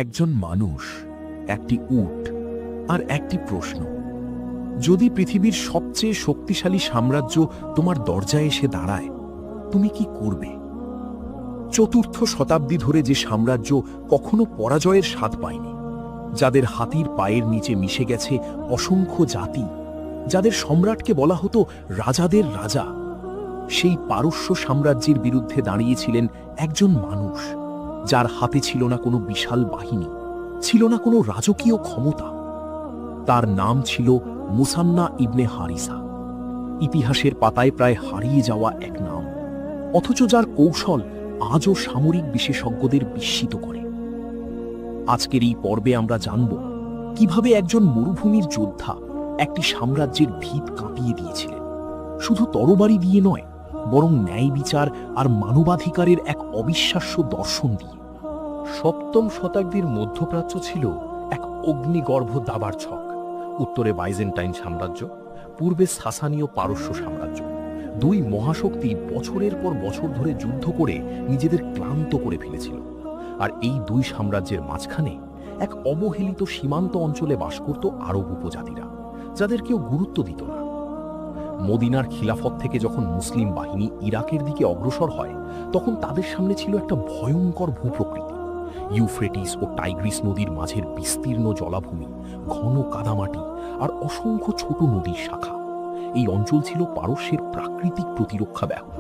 একজন মানুষ, একটি উট আর একটি প্রশ্ন। যদি পৃথিবীর সবচেয়ে শক্তিশালী সাম্রাজ্য তোমার দরজায় এসে দাঁড়ায়, তুমি কি করবে? চতুর্থ শতাব্দী ধরে যে সাম্রাজ্য কখনো পরাজয়ের স্বাদ পায়নি, যাদের হাতির পায়ের নিচে মিশে গেছে অসংখ্য জাতি, যাদের সম্রাটকে বলা হতো রাজাদের রাজা, সেই পারস্য সাম্রাজ্যের বিরুদ্ধে দাঁড়িয়েছিলেন একজন মানুষ, যার হাতে ছিল না কোনো বিশাল বাহিনী, ছিল না কোনো রাজকীয় ক্ষমতা। তার নাম ছিল মুসান্না ইবনে হারিসা। ইতিহাসের পাতায় প্রায় হারিয়ে যাওয়া এক নাম, অথচ যার কৌশল আজও সামরিক বিশেষজ্ঞদের বিস্মিত করে। আজকের এই পর্বে আমরা জানব কিভাবে একজন মরুভূমির যোদ্ধা একটি সাম্রাজ্যের ভিত কাঁপিয়ে দিয়েছিলেন, শুধু তরবারি দিয়ে নয়, বরং ন্যায় বিচার আর মানবাধিকারের এক অবিশ্বাস্য দর্শন দিয়ে। সপ্তম শতাব্দীর মধ্যপ্রাচ্য ছিল এক অগ্নিগর্ভ দাবার ছক। উত্তরে বাইজেন্টাইন সাম্রাজ্য, পূর্বে সাসানীয় পারস্য সাম্রাজ্য। দুই মহাশক্তি বছরের পর বছর ধরে যুদ্ধ করে নিজেদের ক্লান্ত করে ফেলেছিল। আর এই দুই সাম্রাজ্যের মাঝখানে এক অবহেলিত সীমান্ত অঞ্চলে বাস করত আরব উপজাতিরা, যাদের কেউ গুরুত্ব দিত না। মদিনার খিলাফত থেকে যখন মুসলিম বাহিনী ইরাকের দিকে অগ্রসর হয়, তখন তাদের সামনে ছিল একটা ভয়ঙ্কর ভূপ্রকৃতি। ইউফ্রেটিস ও টাইগ্রিস নদীর মাঝের বিস্তীর্ণ জলাভূমি, ঘন কাদামাটি আর অসংখ্য ছোট নদীর শাখা। এই অঞ্চল ছিল পারস্যের প্রাকৃতিক প্রতিরক্ষা ব্যাহত।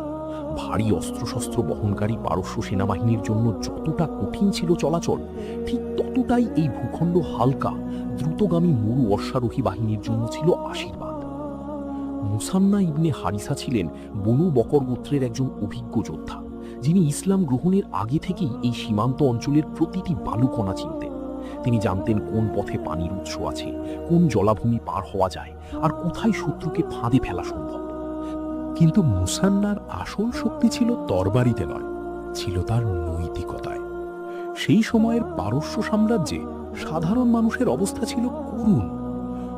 ভারী অস্ত্রশস্ত্র বহনকারী পারস্য সেনাবাহিনীর জন্য যতটা কঠিন ছিল চলাচল, ঠিক ততটাই এই ভূখণ্ড হালকা, দ্রুতগামী মরু অশ্বারোহী বাহিনীর জন্য ছিল আশীর্বাদ। মুসান্না ইবনে হারিসা ছিলেন বনু বকর গোত্রের একজন অভিজ্ঞ যোদ্ধা, যিনি ইসলাম গ্রহণের আগে থেকেই এই সীমান্ত অঞ্চলের প্রতিটি বালুকণা চিনতেন। তিনি জানতেন কোন পথে পানির উৎস আছে, কোন জলাভূমি পার হওয়া যায়, আর কোথায় শত্রুকে ফাঁদে ফেলা সম্ভব। কিন্তু মুসান্নার আসল শক্তি ছিল তরবারিতে নয়, ছিল তার নৈতিকতায়। সেই সময়ের পারস্য সাম্রাজ্যে সাধারণ মানুষের অবস্থা ছিল করুণ।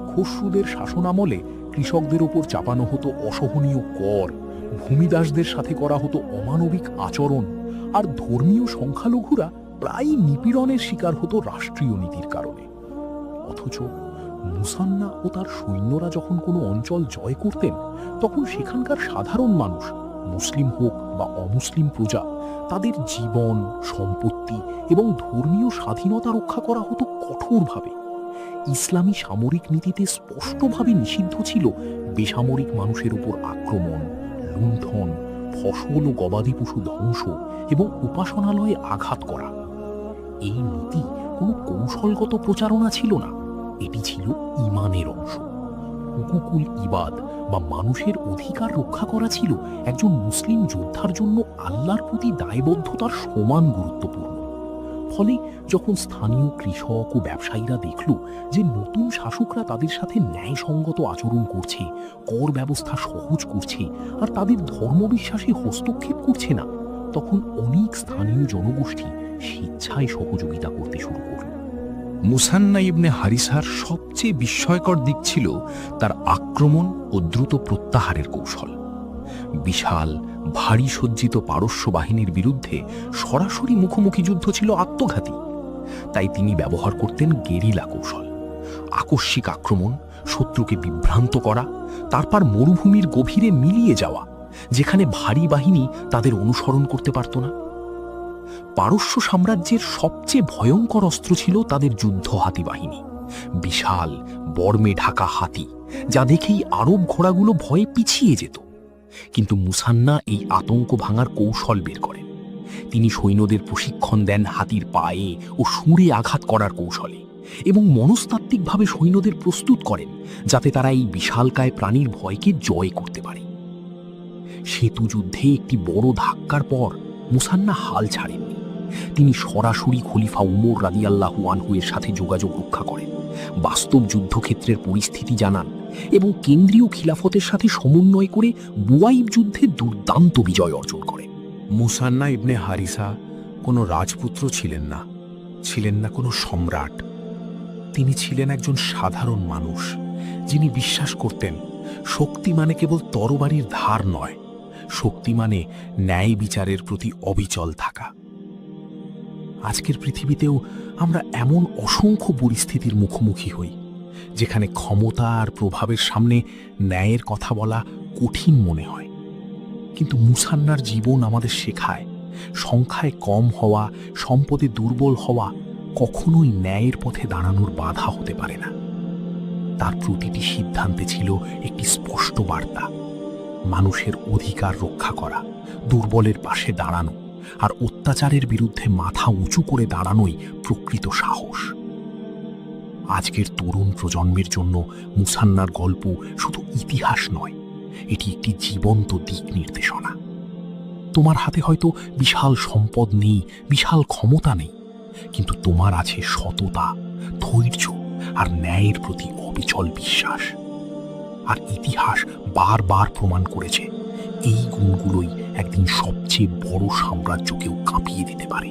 খসরুদের শাসনামলে কৃষকদের ওপর চাপানো হতো অসহনীয় কর, ভূমিদাসদের সাথে করা হতো অমানবিক আচরণ, আর ধর্মীয় সংখ্যালঘুরা প্রায়ই নিপীড়নের শিকার হতো রাষ্ট্রীয় নীতির কারণে। অথচ মুসান্না ও তার সৈন্যরা যখন কোনো অঞ্চল জয় করতেন, তখন সেখানকার সাধারণ মানুষ, মুসলিম হোক বা অমুসলিম প্রজা, তাদের জীবন, সম্পত্তি এবং ধর্মীয় স্বাধীনতা রক্ষা করা হতো কঠোরভাবে। ইসলামী সামরিক নীতিতে স্পষ্টভাবে নিষিদ্ধ ছিল বেসামরিক মানুষের উপর আক্রমণ, লুণ্ঠন, ফসল ও গবাদি পশু ধ্বংস এবং উপাসনালয়ে আঘাত করা। এই নীতি কোনো কৌশলগত প্রচারণা ছিল না, এটি ছিল ঈমানের অংশ। হুকুকুল ইবাদ বা মানুষের অধিকার রক্ষা করা ছিল একজন মুসলিম যোদ্ধার জন্য আল্লাহর প্রতি দায়বদ্ধতার সমান গুরুত্বপূর্ণ। ফলে যখন স্থানীয় কৃষক ও ব্যবসায়ীরা দেখল যে নতুন শাসকরা তাদের সাথে ন্যায়সঙ্গত আচরণ করছে, কর ব্যবস্থা সহজ করছে, আর তাদের ধর্মবিশ্বাসে হস্তক্ষেপ করছে না, তখন অনেক স্থানীয় জনগোষ্ঠী স্বেচ্ছায় সহযোগিতা করতে শুরু করল। মুসান্না ইবনে হারিসার সবচেয়ে বিস্ময়কর দিক ছিল তার আক্রমণ ও দ্রুত প্রত্যাহারের কৌশল। বিশাল ভারী সজ্জিত পারস্য বাহিনীর বিরুদ্ধে সরাসরি মুখোমুখি যুদ্ধ ছিল আত্মঘাতী। তাই তিনি ব্যবহার করতেন গেরিলা কৌশল, আকস্মিক আক্রমণ, শত্রুকে বিভ্রান্ত করা, তারপর মরুভূমির গভীরে মিলিয়ে যাওয়া, যেখানে ভারী বাহিনী তাদের অনুসরণ করতে পারত না। পারস্য সাম্রাজ্যের সবচেয়ে ভয়ঙ্কর অস্ত্র ছিল তাদের যুদ্ধ হাতি বাহিনী, বিশাল বর্মে ঢাকা হাতি, যা দেখেই আরব ঘোড়াগুলো ভয়ে পিছিয়ে যেত। কিন্তু মুসান্না এই আতঙ্ক ভাঙার কৌশল বের করেন। তিনি সৈন্যদের প্রশিক্ষণ দেন হাতির পায়ে ও সুরে আঘাত করার কৌশলে, এবং মনস্তাত্ত্বিকভাবে সৈন্যদের প্রস্তুত করেন যাতে তারা এই বিশালকায় প্রাণীর ভয়কে জয় করতে পারে। সেতু যুদ্ধে একটি বড় ধাক্কার পর মুসান্না হাল ছাড়েননি। তিনি সরাসরি খলিফা উমর রাদিয়াল্লাহু আনহু এর সাথে যোগাযোগ রক্ষা করেন, বাস্তব যুদ্ধক্ষেত্রের পরিস্থিতি জানান এবং কেন্দ্রীয় খিলাফতের সাথে সমন্বয় করে বুয়াইব যুদ্ধে দুর্দান্ত বিজয় অর্জন করেন। মুসান্না ইবনে হারিসা কোনো রাজপুত্র ছিলেন না, ছিলেন না কোনো সম্রাট। তিনি ছিলেন একজন সাধারণ মানুষ, যিনি বিশ্বাস করতেন শক্তি মানে কেবল তরবারির ধার নয়, শক্তি মানে ন্যায় বিচারের প্রতি অবিচল থাকা। আজকের পৃথিবীতেও আমরা এমন অসংখ্য পরিস্থিতির মুখোমুখি হই যেখানে ক্ষমতা আর প্রভাবের সামনে ন্যায়ের কথা বলা কঠিন মনে হয়। কিন্তু মুসান্নার জীবন আমাদের শেখায় সংখ্যায় কম হওয়া, সম্পদে দুর্বল হওয়া কখনোই ন্যায়ের পথে দাঁড়ানোর বাধা হতে পারে না। তার প্রতিটি সিদ্ধান্তে ছিল একটি স্পষ্ট বার্তা: মানুষের অধিকার রক্ষা করা, দুর্বলের পাশে দাঁড়ানো আর অত্যাচারের বিরুদ্ধে মাথা উঁচু করে দাঁড়ানোই প্রকৃত সাহস। আজকের তরুণ প্রজন্মের জন্য মুসান্নার গল্প শুধু ইতিহাস নয়, এটি একটি জীবন্ত দিক নির্দেশনা। তোমার হাতে হয়তো বিশাল সম্পদ নেই, বিশাল ক্ষমতা নেই, কিন্তু তোমার আছে সততা, ধৈর্য আর ন্যায়ের প্রতি অবিচল বিশ্বাস। আর ইতিহাস বারবার প্রমাণ করেছে এই গুণগুলোই একদিন সবচেয়ে বড় সাম্রাজ্যকেও কাঁপিয়ে দিতে পারে।